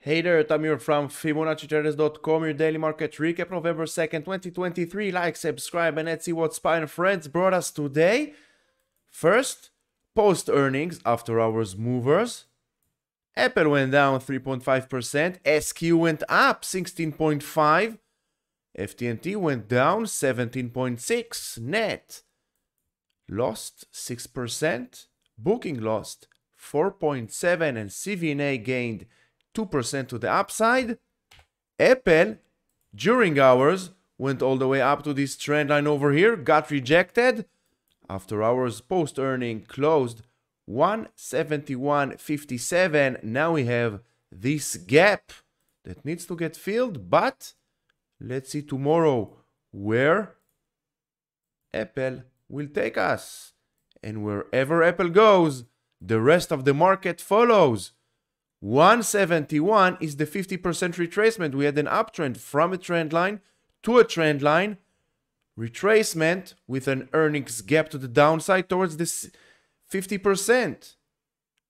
Hey there, Tamir from FibonacciTraders.com, your daily market recap, November 2nd, 2023. Like, subscribe, and let's see what Spy and Friends brought us today. First, post-earnings, after-hours movers. Apple went down 3.5%, SQ went up 16.5%, FTNT went down 17.6%, net lost 6%, Booking lost 4.7%, and CVNA gained 2% to the upside. Apple, during hours, went all the way up to this trend line over here, got rejected. After hours, post-earning closed 171.57. Now we have this gap that needs to get filled, but let's see tomorrow where Apple will take us. And wherever Apple goes, the rest of the market follows. 171 is the 50% retracement. We had an uptrend from a trend line to a trend line. Retracement with an earnings gap to the downside towards this 50%.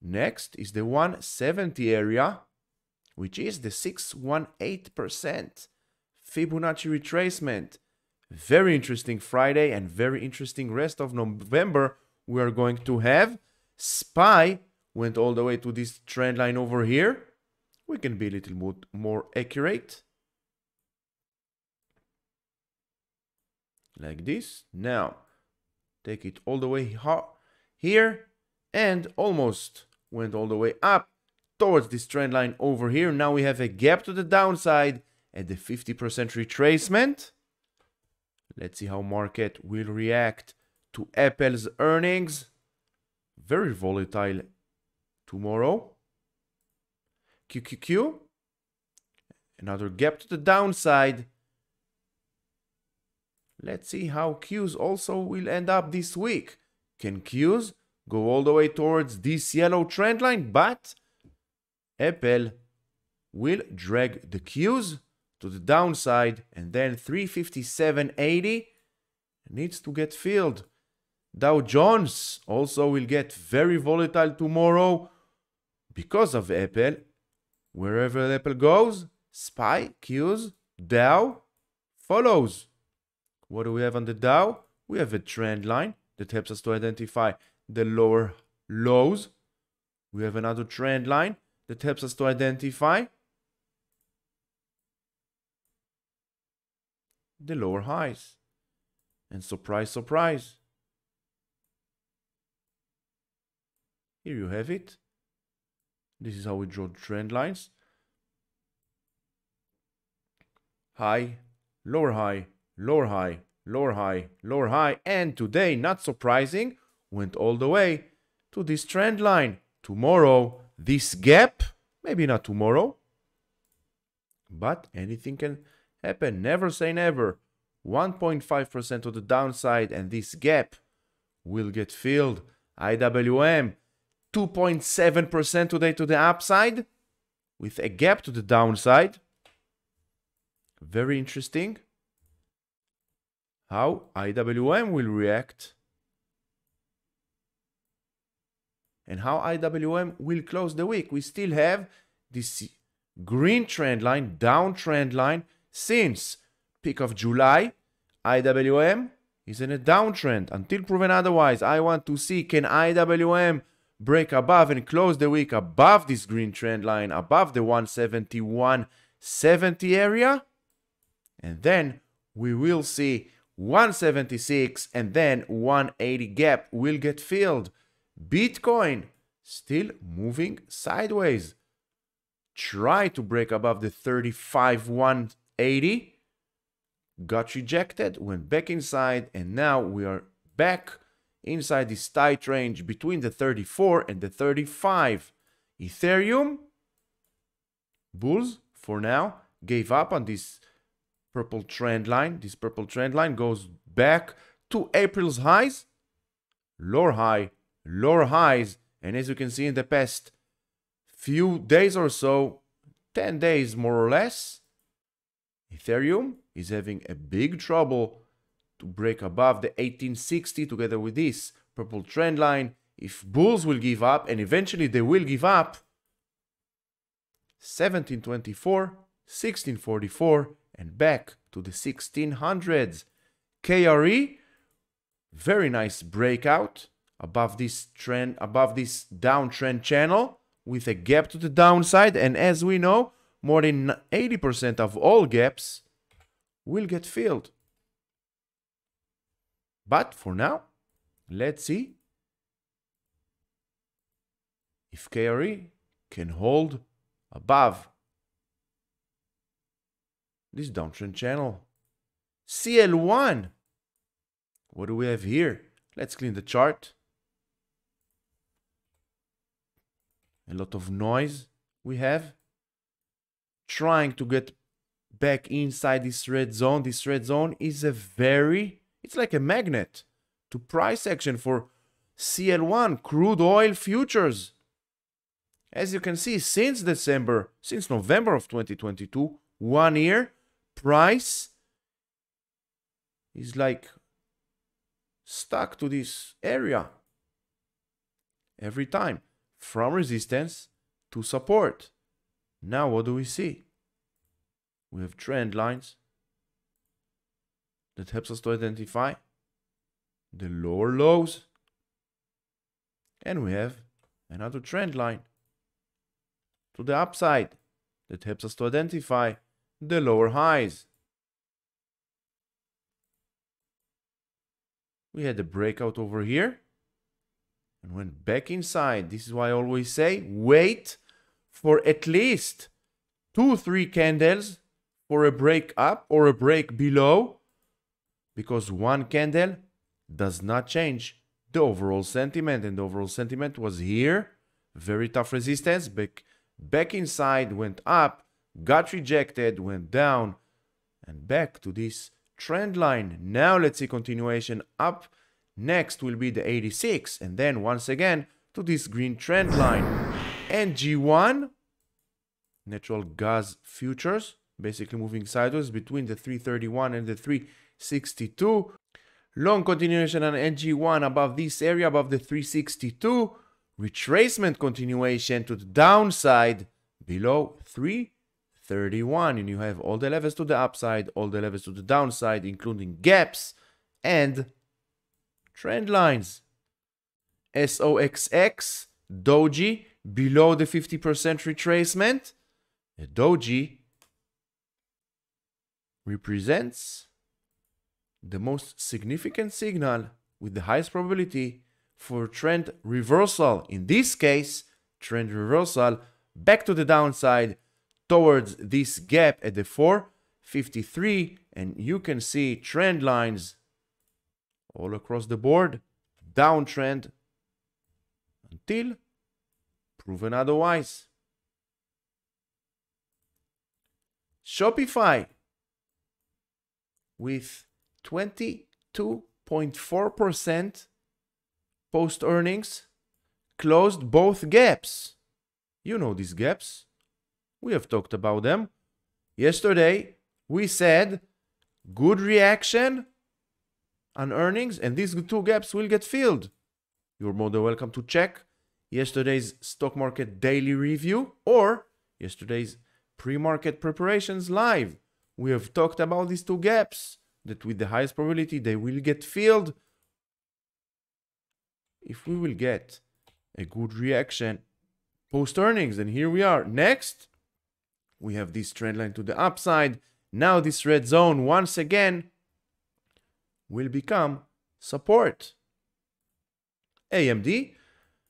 Next is the 170 area, which is the 618% Fibonacci retracement. Very interesting Friday and very interesting rest of November we are going to have. SPY went all the way to this trend line over here. We can be a little bit more accurate. Like this. Now, take it all the way here and almost went all the way up towards this trend line over here. Now we have a gap to the downside at the 50% retracement. Let's see how market will react to Apple's earnings. Very volatile tomorrow. QQQ. Another gap to the downside. Let's see how Qs also will end up this week. Can Qs go all the way towards this yellow trend line? But Apple will drag the Qs to the downside, and then 357.80 needs to get filled. Dow Jones also will get very volatile tomorrow because of Apple. Wherever Apple goes, SPY, Qs, Dow follows. What do we have on the Dow? We have a trend line that helps us to identify the lower lows. We have another trend line that helps us to identify the lower highs. And surprise, surprise. Here you have it. This is how we draw trend lines. High, lower high, lower high, lower high, lower high. And today, not surprising, went all the way to this trend line. Tomorrow, this gap, maybe not tomorrow, but anything can happen. Never say never. 1.5% to the downside, and this gap will get filled. IWM, 2.7% today to the upside, with a gap to the downside. Very interesting how IWM will react and how IWM will close the week. We still have this green trend line, down trend line since peak of July. IWM is in a downtrend until proven otherwise. I want to see, can IWM break above and close the week above this green trend line, above the 171.70 area? And then we will see 176 and then 180 gap will get filled. Bitcoin still moving sideways. Try to break above the 35,180. Got rejected, went back inside, and now we are back inside this tight range between the 34 and the 35. Ethereum, bulls for now, gave up on this purple trend line. This purple trend line goes back to April's highs. Lower high, lower highs. And as you can see in the past few days or so, 10 days more or less, Ethereum is having a big trouble to break above the 1860 together with this purple trend line. If bulls will give up, and eventually they will give up, 1724, 1644, and back to the 1600s. KRE, very nice breakout above this trend, above this downtrend channel with a gap to the downside. And as we know, more than 80% of all gaps will get filled. But for now, let's see if KRE can hold above this downtrend channel. CL1. What do we have here? Let's clean the chart. A lot of noise we have. Trying to get back inside this red zone. This red zone is it's like a magnet to price action for CL1, crude oil futures. As you can see, since November of 2022, 1 year, price is like stuck to this area every time, from resistance to support. Now what do we see? We have trend lines that helps us to identify the lower lows, and we have another trend line to the upside that helps us to identify the lower highs. We had a breakout over here and went back inside. This is why I always say wait for at least 2-3 candles for a break up or a break below, because one candle does not change the overall sentiment, and the overall sentiment was here. Very tough resistance. Back inside, went up, got rejected, went down, and back to this trend line. Now let's see continuation up. Next will be the 86, and then once again to this green trend line. NG1, natural gas futures, basically moving sideways between the 331 and the 362. Long continuation on NG1 above this area, above the 362. Retracement continuation to the downside below 331. And you have all the levels to the upside, all the levels to the downside, including gaps and trend lines. SOXX, Doji, below the 50% retracement. The Doji represents the most significant signal with the highest probability for trend reversal. In this case, trend reversal back to the downside towards this gap at the 453, and you can see trend lines all across the board, downtrend until proven otherwise. Shopify with 22.4% post earnings closed both gaps. You know these gaps. We have talked about them. Yesterday, we said good reaction on earnings, and these two gaps will get filled. You're more than welcome to check yesterday's stock market daily review or yesterday's pre-market preparations live. We have talked about these two gaps that with the highest probability they will get filled if we will get a good reaction post earnings. And here we are. Next, we have this trend line to the upside. Now this red zone once again will become support. AMD,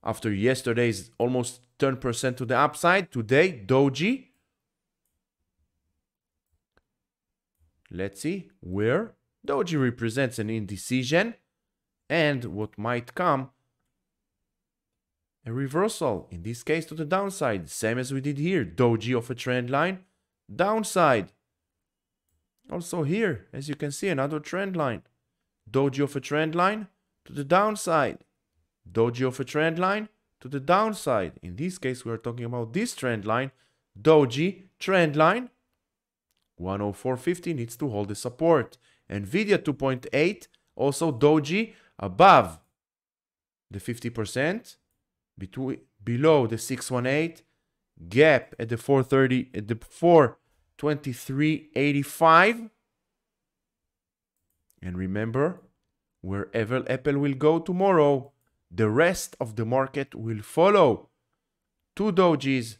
after yesterday's almost 10% to the upside, today Doji. Let's see where Doji represents an indecision and what might come a reversal, in this case to the downside, same as we did here. Doji of a trend line, downside. Also here, as you can see, another trend line. Doji of a trend line to the downside. Doji of a trend line to the downside. In this case, we are talking about this trend line. Doji trend line. 104.50 needs to hold the support. Nvidia 2.8, also Doji above the 50%, below the 618, gap at the 430, at the 423.85. And remember, wherever Apple will go tomorrow, the rest of the market will follow. Two dojis,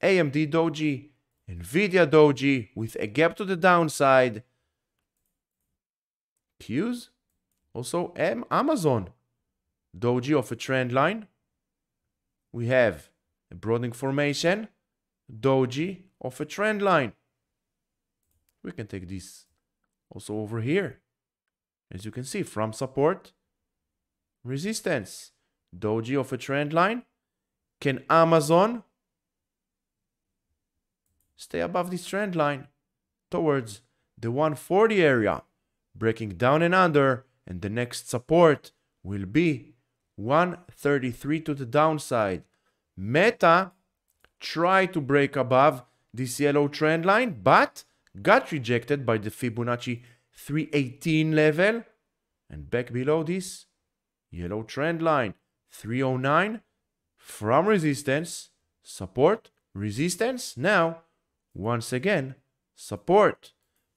AMD doji, Nvidia doji with a gap to the downside. Qs, also Amazon doji of a trend line. We have a broadening formation, doji of a trend line. We can take this also over here. As you can see, from support, resistance, doji of a trend line. Can Amazon stay above this trend line towards the 140 area, breaking down and under, and the next support will be 133 to the downside. Meta tried to break above this yellow trend line, but got rejected by the Fibonacci 318 level, and back below this yellow trend line 309 from resistance, support, resistance, now once again support.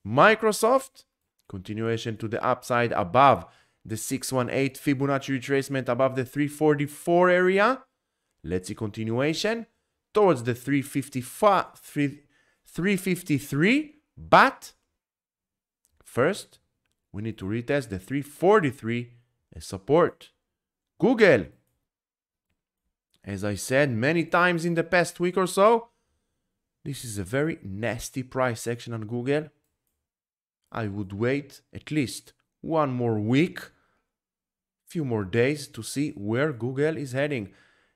Microsoft, continuation to the upside above the 618 Fibonacci retracement above the 344 area. Let's see continuation towards the 353, but first we need to retest the 343 as support. Google, as I said many times in the past week or so, this is a very nasty price action on Google. I would wait at least one more week, few more days to see where Google is heading.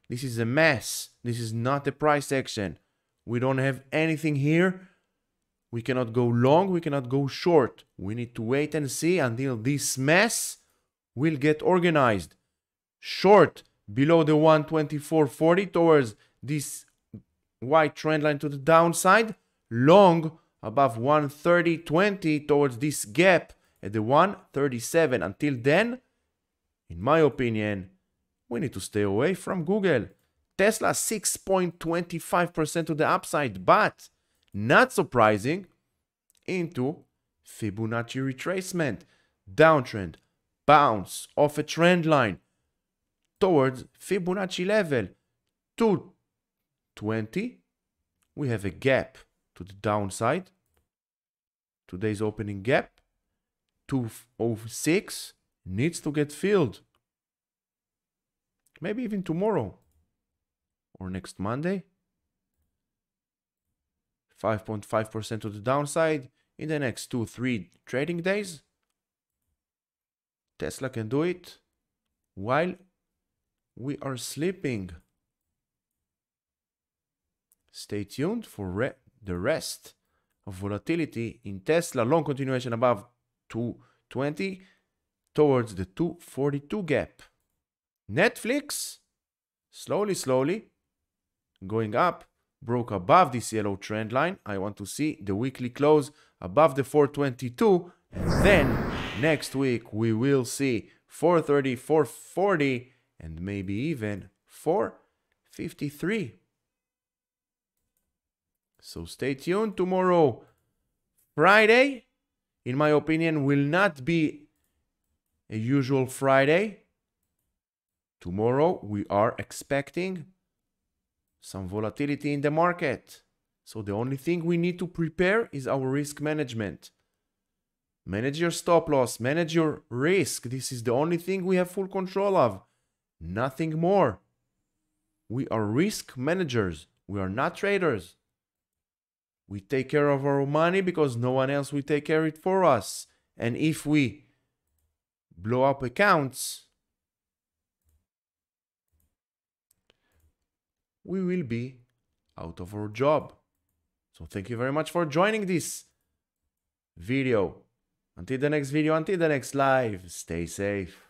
This is a mess. This is not a price action. We don't have anything here. We cannot go long, we cannot go short. We need to wait and see until this mess will get organized. Short below the 124.40 towards this white trend line to the downside. Long above 130.20 towards this gap at the 137. Until then, in my opinion, we need to stay away from Google. Tesla 6.25% to the upside, but not surprising, into Fibonacci retracement, downtrend, bounce off a trend line towards Fibonacci level 220. We have a gap to the downside. Today's opening gap 206 needs to get filled. Maybe even tomorrow or next Monday. 5.5% to the downside in the next 2-3 trading days. Tesla can do it while we are sleeping. Stay tuned for the rest of volatility in Tesla. Long continuation above 220 towards the 242 gap. Netflix, slowly going up, broke above this yellow trend line. I want to see the weekly close above the 422, and then next week we will see 430, 440, and maybe even 453. So stay tuned. Tomorrow, Friday, in my opinion, will not be a usual Friday. Tomorrow we are expecting some volatility in the market. So the only thing we need to prepare is our risk management. Manage your stop loss, manage your risk. This is the only thing we have full control of. Nothing more. We are risk managers. We are not traders. We take care of our money because no one else will take care of it for us. And if we blow up accounts, we will be out of our job. So thank you very much for joining this video. Until the next video, until the next live, stay safe.